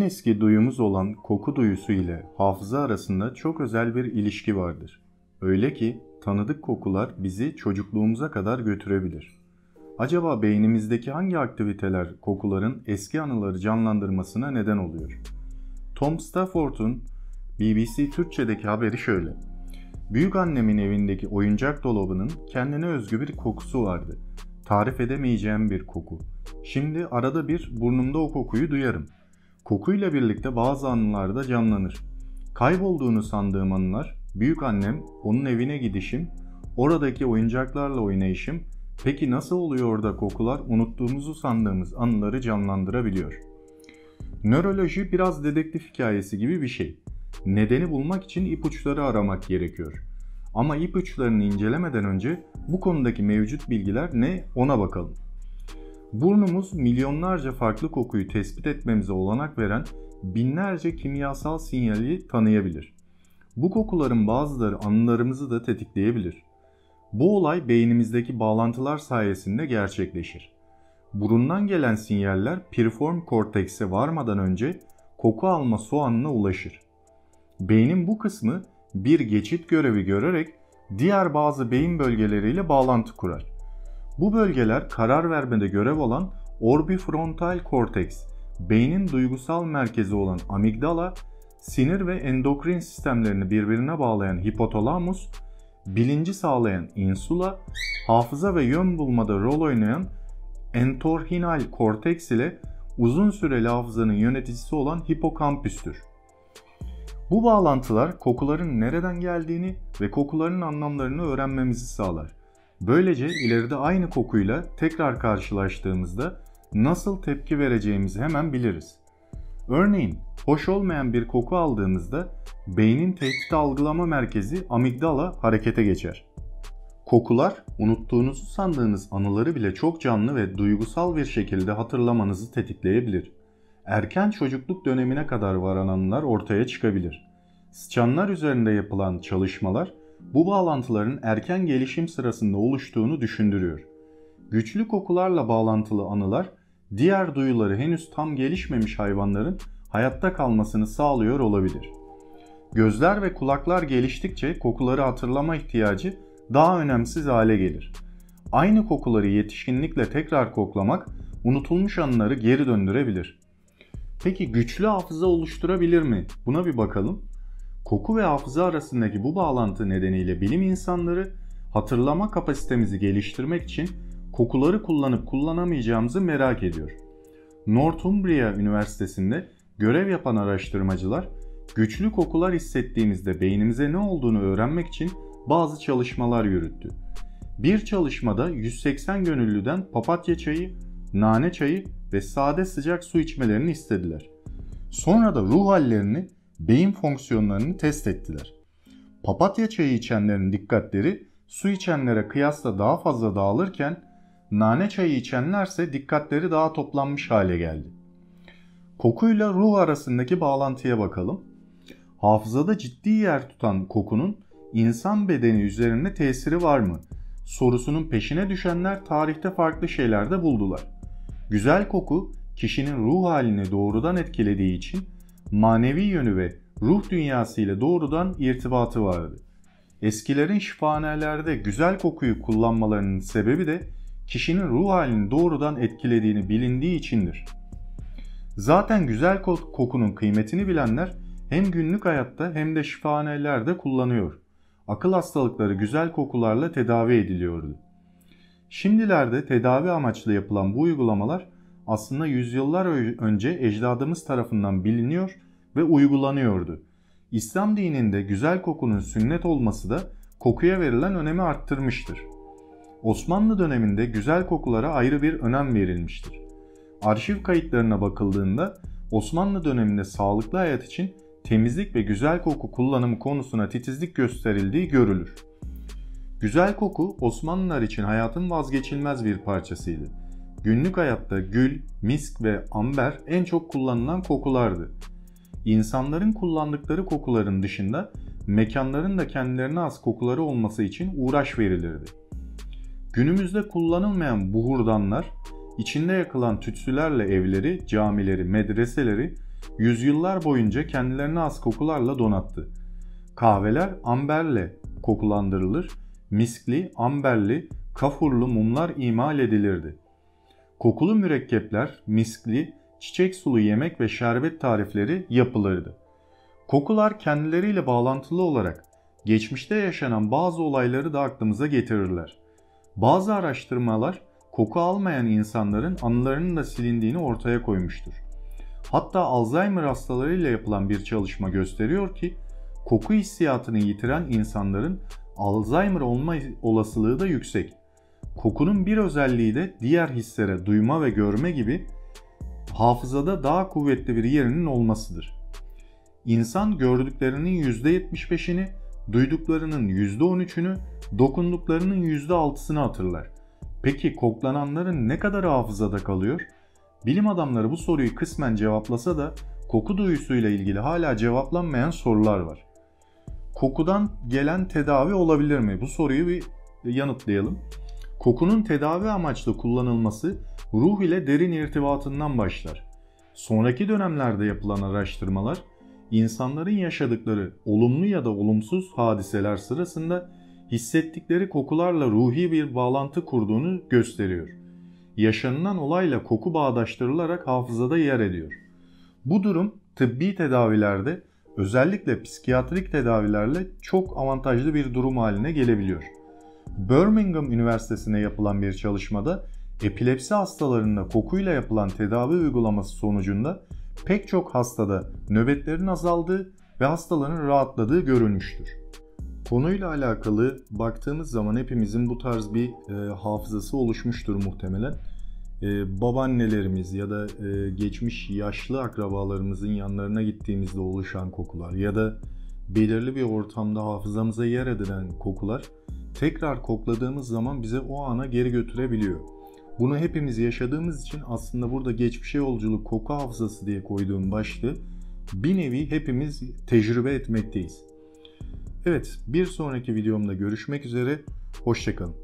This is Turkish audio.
eski duyumuz olan koku duyusu ile hafıza arasında çok özel bir ilişki vardır. Öyle ki tanıdık kokular bizi çocukluğumuza kadar götürebilir. Acaba beynimizdeki hangi aktiviteler kokuların eski anıları canlandırmasına neden oluyor? Tom Stafford'un BBC Türkçe'deki haberi şöyle. Büyükannemin evindeki oyuncak dolabının kendine özgü bir kokusu vardı. Tarif edemeyeceğim bir koku. Şimdi arada bir burnumda o kokuyu duyarım. Kokuyla birlikte bazı anılar da canlanır. Kaybolduğunu sandığım anılar, büyükannem, onun evine gidişim, oradaki oyuncaklarla oynayışım, peki nasıl oluyor da kokular unuttuğumuzu sandığımız anıları canlandırabiliyor? Nöroloji biraz dedektif hikayesi gibi bir şey. Nedeni bulmak için ipuçları aramak gerekiyor. Ama ipuçlarını incelemeden önce bu konudaki mevcut bilgiler ne ona bakalım. Burnumuz milyonlarca farklı kokuyu tespit etmemize olanak veren binlerce kimyasal sinyali tanıyabilir. Bu kokuların bazıları anılarımızı da tetikleyebilir. Bu olay beynimizdeki bağlantılar sayesinde gerçekleşir. Burundan gelen sinyaller piriform kortekse varmadan önce koku alma soğanına ulaşır. Beynin bu kısmı bir geçit görevi görerek diğer bazı beyin bölgeleriyle bağlantı kurar. Bu bölgeler karar vermede görev alan orbifrontal korteks, beynin duygusal merkezi olan amigdala, sinir ve endokrin sistemlerini birbirine bağlayan hipotalamus, bilinci sağlayan insula, hafıza ve yön bulmada rol oynayan entorhinal korteks ile uzun süreli hafızanın yöneticisi olan hipokampüstür. Bu bağlantılar kokuların nereden geldiğini ve kokuların anlamlarını öğrenmemizi sağlar. Böylece ileride aynı kokuyla tekrar karşılaştığımızda nasıl tepki vereceğimizi hemen biliriz. Örneğin hoş olmayan bir koku aldığımızda beynin tehdit algılama merkezi amigdala harekete geçer. Kokular unuttuğunuzu sandığınız anıları bile çok canlı ve duygusal bir şekilde hatırlamanızı tetikleyebilir. Erken çocukluk dönemine kadar varan anılar ortaya çıkabilir. Sıçanlar üzerinde yapılan çalışmalar bu bağlantıların erken gelişim sırasında oluştuğunu düşündürüyor. Güçlü kokularla bağlantılı anılar diğer duyuları henüz tam gelişmemiş hayvanların hayatta kalmasını sağlıyor olabilir. Gözler ve kulaklar geliştikçe kokuları hatırlama ihtiyacı daha önemsiz hale gelir. Aynı kokuları yetişkinlikle tekrar koklamak unutulmuş anıları geri döndürebilir. Peki güçlü hafıza oluşturabilir mi? Buna bir bakalım. Koku ve hafıza arasındaki bu bağlantı nedeniyle bilim insanları hatırlama kapasitemizi geliştirmek için kokuları kullanıp kullanamayacağımızı merak ediyor. Northumbria Üniversitesi'nde görev yapan araştırmacılar güçlü kokular hissettiğimizde beynimize ne olduğunu öğrenmek için bazı çalışmalar yürüttü. Bir çalışmada 180 gönüllüden papatya çayı, nane çayı ve sade sıcak su içmelerini istediler. Sonra da ruh hallerini, beyin fonksiyonlarını test ettiler. Papatya çayı içenlerin dikkatleri su içenlere kıyasla daha fazla dağılırken nane çayı içenlerse dikkatleri daha toplanmış hale geldi. Kokuyla ruh arasındaki bağlantıya bakalım. Hafızada ciddi yer tutan kokunun insan bedeni üzerinde tesiri var mı? Sorusunun peşine düşenler tarihte farklı şeyler de buldular. Güzel koku kişinin ruh halini doğrudan etkilediği için manevi yönü ve ruh dünyası ile doğrudan irtibatı vardı. Eskilerin şifahanelerde güzel kokuyu kullanmalarının sebebi de kişinin ruh halini doğrudan etkilediğini bilindiği içindir. Zaten güzel kokunun kıymetini bilenler hem günlük hayatta hem de şifahanelerde kullanıyor. Akıl hastalıkları güzel kokularla tedavi ediliyordu. Şimdilerde tedavi amaçlı yapılan bu uygulamalar aslında yüzyıllar önce ecdadımız tarafından biliniyor ve uygulanıyordu. İslam dininde güzel kokunun sünnet olması da kokuya verilen önemi arttırmıştır. Osmanlı döneminde güzel kokulara ayrı bir önem verilmiştir. Arşiv kayıtlarına bakıldığında Osmanlı döneminde sağlıklı hayat için temizlik ve güzel koku kullanımı konusuna titizlik gösterildiği görülür. Güzel koku Osmanlılar için hayatın vazgeçilmez bir parçasıydı. Günlük hayatta gül, misk ve amber en çok kullanılan kokulardı. İnsanların kullandıkları kokuların dışında mekanların da kendilerine has kokuları olması için uğraş verilirdi. Günümüzde kullanılmayan buhurdanlar, içinde yakılan tütsülerle evleri, camileri, medreseleri, yüzyıllar boyunca kendilerine has kokularla donattı. Kahveler amberle kokulandırılır, miskli, amberli, kafurlu mumlar imal edilirdi. Kokulu mürekkepler, miskli, çiçek sulu yemek ve şerbet tarifleri yapılırdı. Kokular kendileriyle bağlantılı olarak geçmişte yaşanan bazı olayları da aklımıza getirirler. Bazı araştırmalar koku almayan insanların anılarının da silindiğini ortaya koymuştur. Hatta Alzheimer hastalarıyla yapılan bir çalışma gösteriyor ki koku hissiyatını yitiren insanların Alzheimer olma olasılığı da yüksek. Kokunun bir özelliği de diğer hislere, duyma ve görme gibi hafızada daha kuvvetli bir yerinin olmasıdır. İnsan gördüklerinin %75'ini, duyduklarının %13'ünü, dokunduklarının %6'sını hatırlar. Peki koklananların ne kadar hafızada kalıyor? Bilim adamları bu soruyu kısmen cevaplasa da koku duyusuyla ilgili hala cevaplanmayan sorular var. Kokudan gelen tedavi olabilir mi? Bu soruyu bir yanıtlayalım. Kokunun tedavi amaçlı kullanılması ruh ile derin irtibatından başlar. Sonraki dönemlerde yapılan araştırmalar insanların yaşadıkları olumlu ya da olumsuz hadiseler sırasında hissettikleri kokularla ruhi bir bağlantı kurduğunu gösteriyor. Yaşanılan olayla koku bağdaştırılarak hafızada yer ediyor. Bu durum tıbbi tedavilerde, özellikle psikiyatrik tedavilerle çok avantajlı bir durum haline gelebiliyor. Birmingham Üniversitesi'ne yapılan bir çalışmada epilepsi hastalarında kokuyla yapılan tedavi uygulaması sonucunda pek çok hastada nöbetlerin azaldığı ve hastaların rahatladığı görülmüştür. Konuyla alakalı baktığımız zaman hepimizin bu tarz bir hafızası oluşmuştur muhtemelen. Babaannelerimiz ya da geçmiş yaşlı akrabalarımızın yanlarına gittiğimizde oluşan kokular ya da belirli bir ortamda hafızamıza yer edinen kokular tekrar kokladığımız zaman bize o ana geri götürebiliyor. Bunu hepimiz yaşadığımız için aslında burada geçmişe yolculuk koku hafızası diye koyduğum başlığı bir nevi hepimiz tecrübe etmekteyiz. Evet, bir sonraki videomda görüşmek üzere, hoşça kalın.